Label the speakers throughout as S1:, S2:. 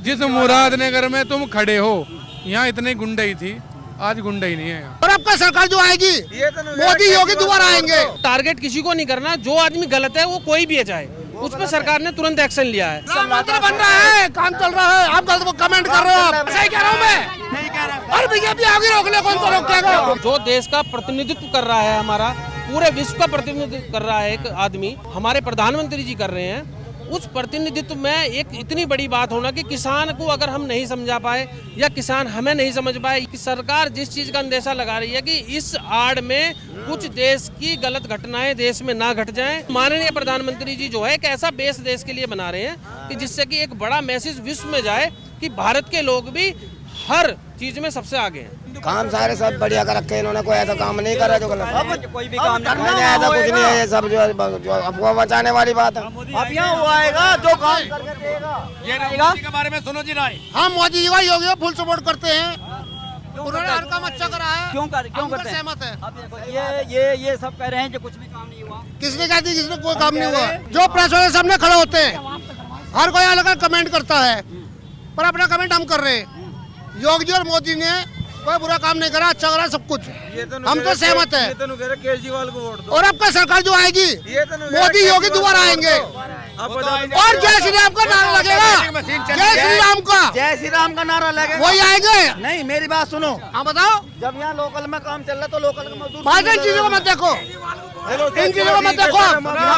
S1: जिस मुरादनगर में तुम खड़े हो यहाँ इतनी गुंडई थी, आज गुंडई नहीं है यहाँ।
S2: और आपका सरकार जो आएगी मोदी योगी दोबारा आएंगे।
S3: टारगेट किसी को नहीं करना, जो आदमी गलत है वो कोई भी है चाहे, उस पर सरकार ने तुरंत एक्शन लिया है।
S2: मंत्री बन रहा है, काम चल रहा है, आप गलत कमेंट कर रहे हो। आप सही कह रहा हूँ मैं, नहीं कह रहा। और बीजेपी आगे रोक ले, कौन सा रोकेगा?
S3: जो देश का प्रतिनिधित्व कर रहा है, हमारा पूरे विश्व का प्रतिनिधित्व कर रहा है एक आदमी, हमारे प्रधानमंत्री जी कर रहे हैं। उस प्रतिनिधित्व में एक इतनी बड़ी बात होना कि किसान को अगर हम नहीं समझा पाए या किसान हमें नहीं समझ पाए कि सरकार जिस चीज का अंदेशा लगा रही है कि इस आड़ में कुछ देश की गलत घटनाएं देश में ना घट जाएं। माननीय प्रधानमंत्री जी जो है एक ऐसा बेस देश के लिए बना रहे हैं कि जिससे कि एक बड़ा मैसेज विश्व में जाए कि भारत के लोग भी हर चीज में सबसे आगे हैं।
S4: काम सारे सब बढ़िया कर रखे, इन्होंने कोई ऐसा काम नहीं करा जो गलत।
S5: कोई भी काम नहीं
S4: ऐसा कुछ नहीं है, ये सब जो अफवाह बचाने वाली बात है।
S5: अब यहाँ वो आएगा जो काम करके देगा।
S6: ये मोदी के बारे में सुनो जी राय।
S2: हम मोदी जी का योगी को फुल सपोर्ट करते हैं, उन्होंने हर काम अच्छा करा है।
S5: क्यों करते हैं?
S2: सहमत है।
S5: अब देखो ये सब कह रहे हैं कि कुछ भी काम नहीं हुआ।
S2: किसने कहा थी किसने कोई काम नहीं हुआ? जो प्रेस वाले सामने खड़े होते हैं, हर कोई अलग अलग कमेंट करता है, पर अपना कमेंट हम कर रहे हैं। योगी जी और मोदी ने कोई बुरा काम नहीं करा, अच्छा करा सब कुछ, हम तो सहमत है।
S6: केजरीवाल को वोट दो।
S2: और आपका सरकार जो आएगी मोदी योगी दोबारा आएंगे और जय श्री राम का नारा लगेगा। जय श्री राम का,
S5: जय श्री राम का नारा लगेगा,
S2: वही आएंगे।
S5: नहीं मेरी बात सुनो।
S2: हाँ बताओ।
S5: जब यहाँ लोकल में काम चल रहा तो लोकल के मजदूर
S2: भाई इन चीजों को मत देखो, इन चीजों को मत देखो।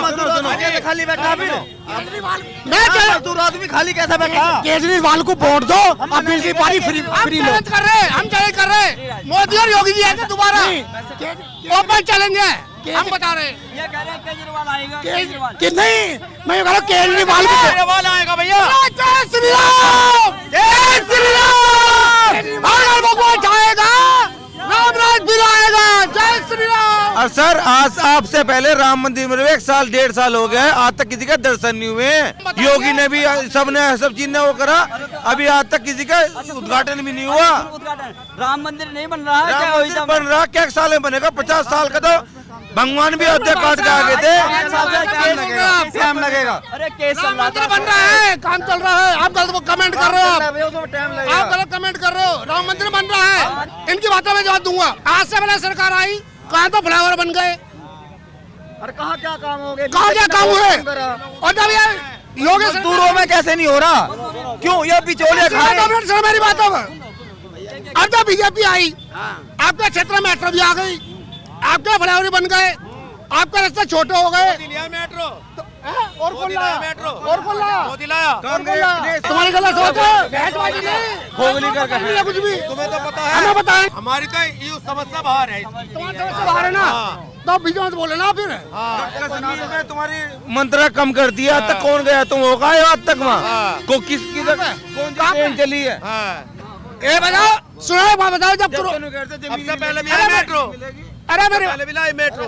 S5: मजदूर खाली बैठा भी
S2: मैं
S5: मजदूर आदमी खाली कैसा बैठा?
S2: केजरीवाल को वोट दो, अब बिजली पानी फ्री लो। कर रहे मोदी और योगी जी आएंगे दोबारा, ओपन चैलेंज है, हम बता रहे हैं।
S5: ये कह रहे हैं केजरीवाल आएगा।
S2: कि नहीं, मैं ये कह रहा हूँ केजरीवाल
S6: आएगा भैया।
S2: जय श्री राम, जय श्री राम। अगर भगवान चाहेगा राम राज फिर आएगा। जय श्री राम।
S7: और सर आज आपसे पहले राम मंदिर में 1 साल 1.5 साल हो गए, आज तक किसी का दर्शन नहीं हुए। योगी ने भी सब चीज ने वो करा, अभी आज तक किसी का उद्घाटन भी नहीं हुआ।
S5: राम मंदिर नहीं बन रहा है,
S7: राम मंदिर बन रहा क्या साल में बनेगा? 50 साल का तो भगवान भी अयोध्या काट के आ गए थे।
S5: टाइम लगेगा। अरे केस
S2: राम मंदिर बन रहा है, काम चल रहा है, आप गलत कमेंट कर रहे हो। आप गलत कमेंट कर रहे हो। राम मंदिर बन रहा है, इनकी बातों में जवाब दूंगा। आज से पहले सरकार आई, कहाँ तो फ्लावर बन गए,
S5: और कहाँ क्या काम हो गए?
S2: कहाँ क्या काम हुए? और जब ये योगी
S7: दूरों में कैसे नहीं हो रहा? क्यों ये बिचौलिया खा रहे हैं?
S2: सुनो मेरी बातों में। अब जब बीजेपी आई, आपके क्षेत्र में मेट्रो भी आ गई, आपके फ्लावर बन गए, आपके रास्ते छोटे हो गए।
S6: मेट्रो
S2: और कौन लाया?
S6: मेट्रो
S2: और कौन लाया?
S6: मोदी लाया।
S2: तुम्हारी गलत सोच है, बहसबाजी नहीं, कुछ भी
S6: तुम्हें तो पता है,
S2: हमें बताएं।
S6: हमारी तो ये समस्या बाहर है।
S2: तुम्हारे तरफ से बाहर है ना, तो बीच में बोले ना फिर।
S7: कश्मीर में तुम्हारी मंत्रा कम कर दिया, आज तक कौन गया? तुम हो गए आज तक वहाँ को किसकी कौन सी ट्रेन चली है?
S2: ये बताओ, सुनो बात बताओ। जब
S6: सबसे पहले भी आया मेट्रो,
S2: अरे मेरे
S6: पहले भी लाए मेट्रो।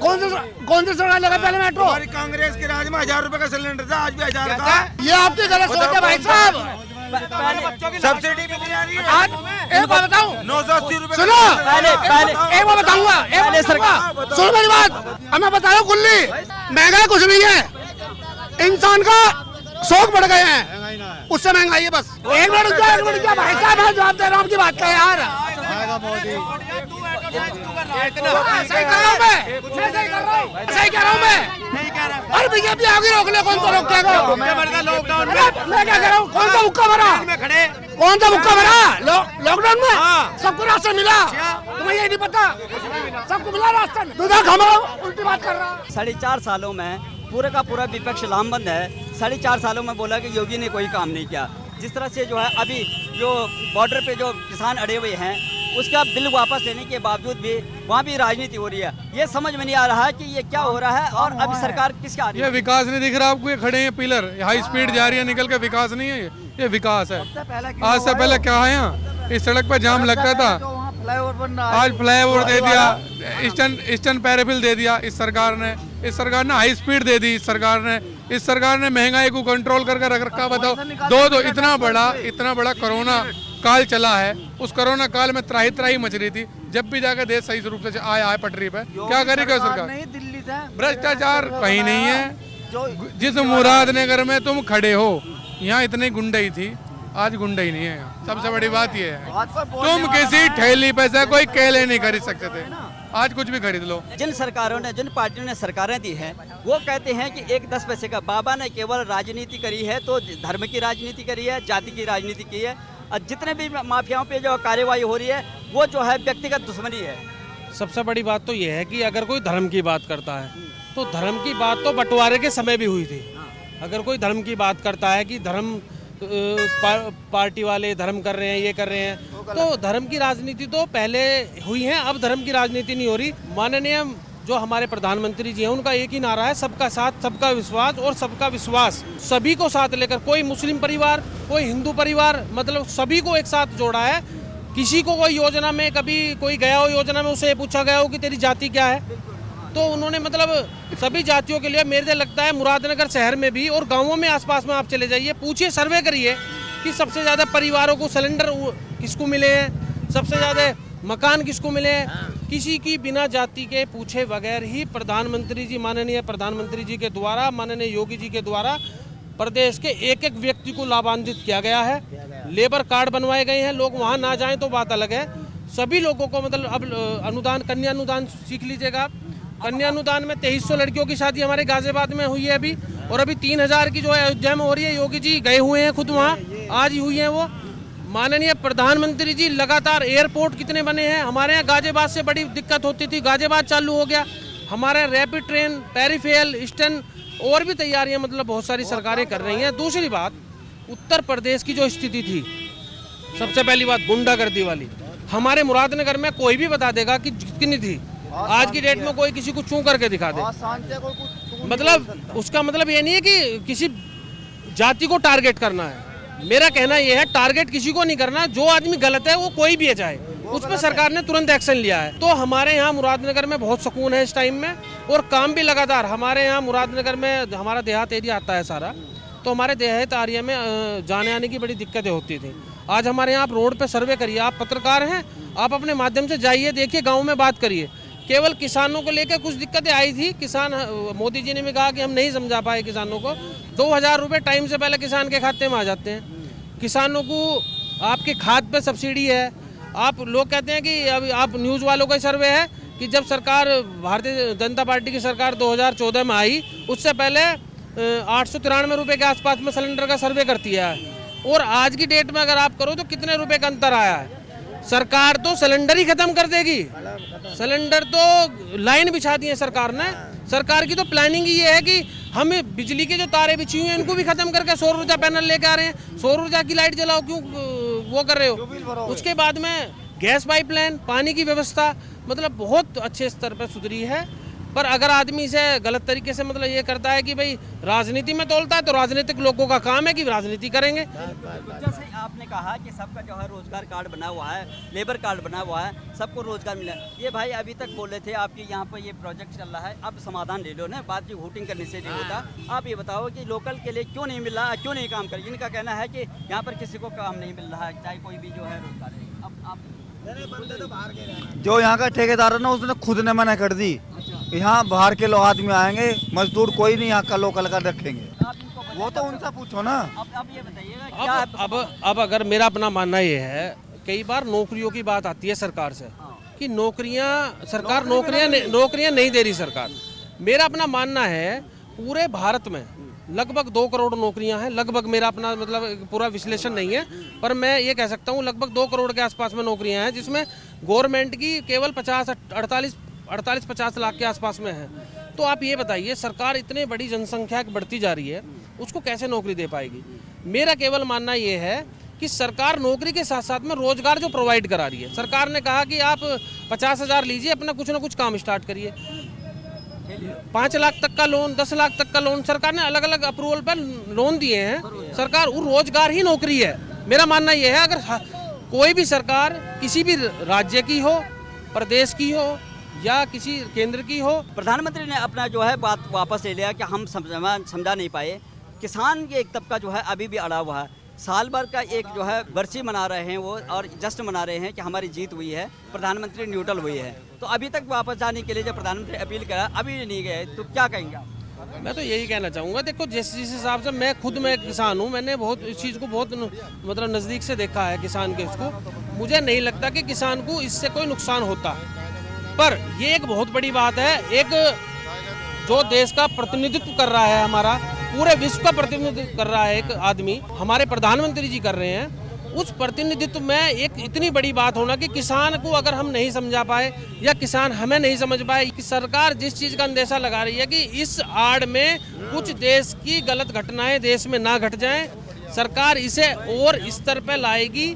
S2: कौन सी सरकार लगा पहले मेट्रो?
S7: हमारी कांग्रेस के राज में 1000 रुपए का सिलेंडर था, आज भी 1000 का।
S2: ये आपकी गलत सोच है भाई साहब।
S7: सब्सिडी भी नहीं आ रही है।
S2: आज एक बात बताऊं,
S7: 980 रुपए।
S2: सुनो एक बात बताऊंगा, एक सरकार सुनो मेरी बात। हमें बताओ कुल्ली, महंगाई कुछ नहीं है, इंसान का शौक बढ़ गए हैं, उससे महंगाई है बस। एक मिनट क्या भाई साहब, मैं जवाब दे रहा हूँ आपकी बात का यार। सही कर रहा हूँ मैं, सही कह रहा हूँ मैं। और बीजेपी आगे रोक ले, कौन सा रोकेगा?
S6: लॉकडाउन
S2: मैं क्या कह रहा हूँ, कौन सा मुक्का भरा? कौन सा मुक्का भरा लॉकडाउन में? सबको राशन मिला, तुम्हें ये नहीं पता? सबको मिला राशन, दूधा खमाओ, उल्टी बात कर रहा।
S5: 4.5 सालों में पूरे का पूरा विपक्ष लामबंद है। 4.5 सालों में बोला कि योगी ने कोई काम नहीं किया। जिस तरह से जो है अभी जो बॉर्डर पे जो किसान अड़े हुए हैं, उसका बिल वापस लेने के बावजूद भी वहाँ भी राजनीति हो रही है। ये समझ में नहीं आ रहा है कि ये क्या हो रहा है और अभी सरकार किसका आ रही है।
S1: ये विकास नहीं दिख रहा आपको? ये खड़े हैं पिलर, हाई स्पीड जा रही है, निकल के विकास नहीं है ये विकास है। आज से पहले क्या है, यहाँ इस सड़क पर जाम लगता था, आज फ्लाईओवर दे दिया, ईस्टर्न पैराफिल दे दिया इस सरकार ने। इस सरकार ने हाई स्पीड दे दी, इस सरकार ने महंगाई को कंट्रोल करके रख रखा। बताओ दो इतना बड़ा कोरोना काल चला है, उस कोरोना काल में त्राही त्राही मच रही थी। जब भी जाकर देश सही रूप से आया है पटरी पे, क्या करेगा सरकार? भ्रष्टाचार कहीं नहीं है। जिस मुरादनगर में तुम खड़े हो यहाँ इतनी गुंडई थी, आज गुंडा ही नहीं है यहाँ। सबसे बड़ी बात ये है, तुम किसी ठेली पे से कोई केले नहीं खरीद सकते थे, आज कुछ भी खरीद लो।
S5: जिन सरकारों ने, जिन पार्टियों ने सरकारें दी हैं, वो कहते हैं कि एक 10 पैसे का। बाबा ने केवल राजनीति करी है तो धर्म की राजनीति करी है, जाति की राजनीति की है, और जितने भी माफियाओं पे जो कार्यवाही हो रही है वो जो है व्यक्तिगत दुश्मनी है।
S3: सबसे बड़ी बात तो ये है कि अगर कोई धर्म की बात करता है तो धर्म की बात तो बंटवारे के समय भी हुई थी। अगर कोई धर्म की बात करता है कि धर्म पार्टी वाले धर्म कर रहे हैं, ये कर रहे हैं, तो धर्म की राजनीति तो पहले हुई है, अब धर्म की राजनीति नहीं हो रही। माननीय जो हमारे प्रधानमंत्री जी हैं उनका एक ही नारा है, सबका साथ सबका विश्वास, और सबका विश्वास सभी को साथ लेकर, कोई मुस्लिम परिवार कोई हिंदू परिवार, मतलब सभी को एक साथ जोड़ा है। किसी को कोई योजना में कभी कोई गया हो योजना में, उसे पूछा गया हो कि तेरी जाति क्या है, तो उन्होंने मतलब सभी जातियों के लिए, मेरे लगता है मुरादनगर शहर में भी और गांवों में आसपास में आप चले जाइए, पूछिए, सर्वे करिए कि सबसे ज़्यादा परिवारों को सिलेंडर किसको मिले हैं, सबसे ज़्यादा मकान किसको मिले हैं। किसी की बिना जाति के पूछे बगैर ही प्रधानमंत्री जी, माननीय प्रधानमंत्री जी के द्वारा, माननीय योगी जी के द्वारा प्रदेश के एक एक व्यक्ति को लाभान्वित किया गया है। लेबर कार्ड बनवाए गए हैं, लोग वहाँ ना जाएं तो बात अलग है। सभी लोगों को मतलब अब अनुदान, कन्या अनुदान सीख लीजिएगा आप। कन्या अनुदान में 2300 लड़कियों की शादी हमारे गाजियाबाद में हुई है अभी, और अभी 3000 की जो है अयोध्या में हो रही है। योगी जी गए हुए हैं खुद वहाँ, आज ही हुई है वो। माननीय प्रधानमंत्री जी लगातार एयरपोर्ट कितने बने हैं। हमारे यहाँ गाजियाबाद से बड़ी दिक्कत होती थी, गाजियाबाद चालू हो गया। हमारे रैपिड ट्रेन, पेरीफेल, ईस्टर्न, और भी तैयारियां मतलब बहुत सारी सरकारें कर रही हैं। दूसरी बात, उत्तर प्रदेश की जो स्थिति थी, सबसे पहली बात गुंडागर्दी वाली, हमारे मुरादनगर में कोई भी बता देगा कि कितनी थी। आज की डेट में कोई किसी को चूं करके दिखा दे, मतलब उसका मतलब ये नहीं है कि किसी जाति को टारगेट करना है। मेरा कहना यह है, टारगेट किसी को नहीं करना, जो आदमी गलत है वो कोई भी है चाहे, उस पर सरकार ने तुरंत एक्शन लिया है। तो हमारे यहाँ मुरादनगर में बहुत सुकून है इस टाइम में, और काम भी लगातार। हमारे यहाँ मुरादनगर में हमारा देहात एरिया आता है सारा, तो हमारे देहात एरिया में जाने आने की बड़ी दिक्कतें होती थी। आज हमारे यहाँ आप रोड पे सर्वे करिए, आप पत्रकार हैं, आप अपने माध्यम से जाइए, देखिए, गाँव में बात करिए। केवल किसानों को लेकर कुछ दिक्कतें आई थी। किसान, मोदी जी ने भी कहा कि हम नहीं समझा पाए किसानों को। 2000 रुपये टाइम से पहले किसान के खाते में आ जाते हैं। किसानों को आपके खाद पे सब्सिडी है। आप लोग कहते हैं कि अभी आप न्यूज़ वालों का सर्वे है कि जब सरकार, भारतीय जनता पार्टी की सरकार 2014 में आई, उससे पहले 893 रुपये के आसपास में सिलेंडर का सर्वे करती है, और आज की डेट में अगर आप करो तो कितने रुपए का अंतर आया है। सरकार तो सिलेंडर ही खत्म कर देगी, सिलेंडर तो लाइन बिछा दी है सरकार ने। सरकार की तो प्लानिंग ही ये है कि हम बिजली के जो तारे बिछी हुई हैं इनको भी खत्म करके सौर ऊर्जा पैनल लेके आ रहे हैं। सौर ऊर्जा की लाइट जलाओ, क्यों वो कर रहे हो। उसके बाद में गैस पाइपलाइन, पानी की व्यवस्था, मतलब बहुत अच्छे स्तर पर सुधरी है। पर अगर आदमी इसे गलत तरीके से मतलब ये करता है कि भाई राजनीति में तोलता है, तो राजनीतिक लोगों का काम है कि राजनीति करेंगे।
S5: जैसे आपने कहा कि सबका जो है रोजगार कार्ड बना हुआ है, लेबर कार्ड बना हुआ है, सबको रोजगार मिला। ये भाई अभी तक बोल रहे थे आपके यहाँ पर ये प्रोजेक्ट चल रहा है, अब समाधान ले लो ना, बात की वोटिंग करने से नहीं होता। आप ये बताओ कि लोकल के लिए क्यों नहीं मिल रहा, क्यों नहीं काम कर। इनका कहना है कि यहाँ पर किसी को काम नहीं मिल रहा है, चाहे कोई भी जो है रोजगार है। अब आप
S7: जो यहाँ का ठेकेदार है ना, उसने खुद ने मना कर दी, यहाँ बाहर के लोग आदमी आएंगे, मजदूर कोई नहीं यहाँ का लोकल का रखेंगे। वो तो उनसे पूछो ना।
S5: अब ये बताइएगा क्या
S3: अब अगर मेरा अपना मानना ये है, कई बार नौकरियों की बात आती है सरकार से कि नौकरियां, सरकार नौकरियां नहीं दे रही सरकार। मेरा अपना मानना है पूरे भारत में लगभग 2 करोड़ नौकरियां हैं। लगभग, मेरा अपना मतलब पूरा विश्लेषण नहीं है, पर मैं ये कह सकता हूँ लगभग 2 करोड़ के आसपास में नौकरियां हैं, जिसमें गवर्नमेंट की केवल 48-50 लाख के आसपास में है। तो आप ये बताइए, सरकार इतने बड़ी जनसंख्या बढ़ती जा रही है, उसको कैसे नौकरी दे पाएगी। मेरा केवल मानना ये है कि सरकार नौकरी के साथ साथ में रोजगार जो प्रोवाइड करा रही है। सरकार ने कहा कि आप 50,000 लीजिए, अपना कुछ ना कुछ काम स्टार्ट करिए। 5 लाख तक का लोन, 10 लाख तक का लोन, सरकार ने अलग अलग अप्रूवल पर लोन दिए हैं। सरकार, वो रोजगार ही नौकरी है। मेरा मानना यह है, अगर कोई भी सरकार किसी भी राज्य की हो, प्रदेश की हो या किसी केंद्र की हो।
S5: प्रधानमंत्री ने अपना जो है बात वापस ले लिया कि हम समझा नहीं पाए। किसान के एक तबका जो है अभी भी अड़ा हुआ है। साल भर का एक जो है बरसी मना रहे हैं वो, और जश्न मना रहे हैं कि हमारी जीत हुई है, प्रधानमंत्री न्यूट्रल हुई है। तो अभी तक वापस जाने के लिए जब प्रधानमंत्री अपील करा, अभी नहीं गए, तो क्या कहेंगे आप?
S3: मैं तो यही कहना चाहूँगा, देखो जिस हिसाब से मैं खुद मैं किसान हूँ, मैंने बहुत इस चीज़ को बहुत मतलब नज़दीक से देखा है किसान के इसको। मुझे नहीं लगता कि किसान को इससे कोई नुकसान होता, पर ये एक बहुत बड़ी बात है। एक जो देश का प्रतिनिधित्व कर रहा है, हमारा पूरे विश्व का प्रतिनिधित्व कर रहा है एक आदमी, हमारे प्रधानमंत्री जी कर रहे हैं, उस प्रतिनिधित्व में एक इतनी बड़ी बात होना कि किसान को अगर हम नहीं समझा पाए या किसान हमें नहीं समझ पाए कि सरकार जिस चीज़ का अंदेशा लगा रही है कि इस आड़ में कुछ देश की गलत घटनाएं देश में ना घट जाएं, सरकार इसे और स्तर पर लाएगी,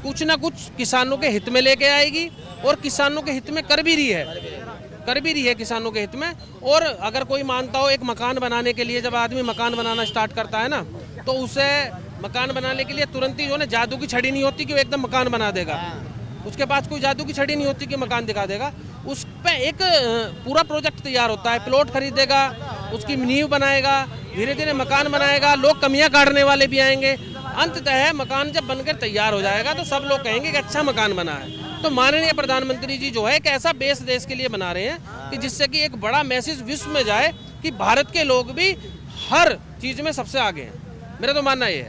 S3: कुछ ना कुछ किसानों के हित में लेके आएगी और किसानों के हित में कर भी रही है किसानों के हित में। और अगर कोई मानता हो एक मकान बनाने के लिए, जब आदमी मकान बनाना स्टार्ट करता है ना, तो उसे मकान बनाने के लिए तुरंत ही जो है जादू की छड़ी नहीं होती कि वो एकदम मकान बना देगा, उसके पास कोई जादू की छड़ी नहीं होती कि मकान दिखा देगा। उस पे एक पूरा प्रोजेक्ट तैयार होता है, प्लॉट खरीदेगा, उसकी नींव बनाएगा, धीरे धीरे मकान बनाएगा, लोग कमियां काटने वाले भी आएंगे, अंततः मकान जब बनकर तैयार हो जाएगा तो सब लोग कहेंगे कि अच्छा मकान बना है। तो माननीय प्रधानमंत्री जी जो है एक ऐसा बेस देश के लिए बना रहे हैं कि जिससे कि एक बड़ा मैसेज विश्व में जाए कि भारत के लोग भी हर चीज़ में सबसे आगे हैं। मेरा तो मानना ये है।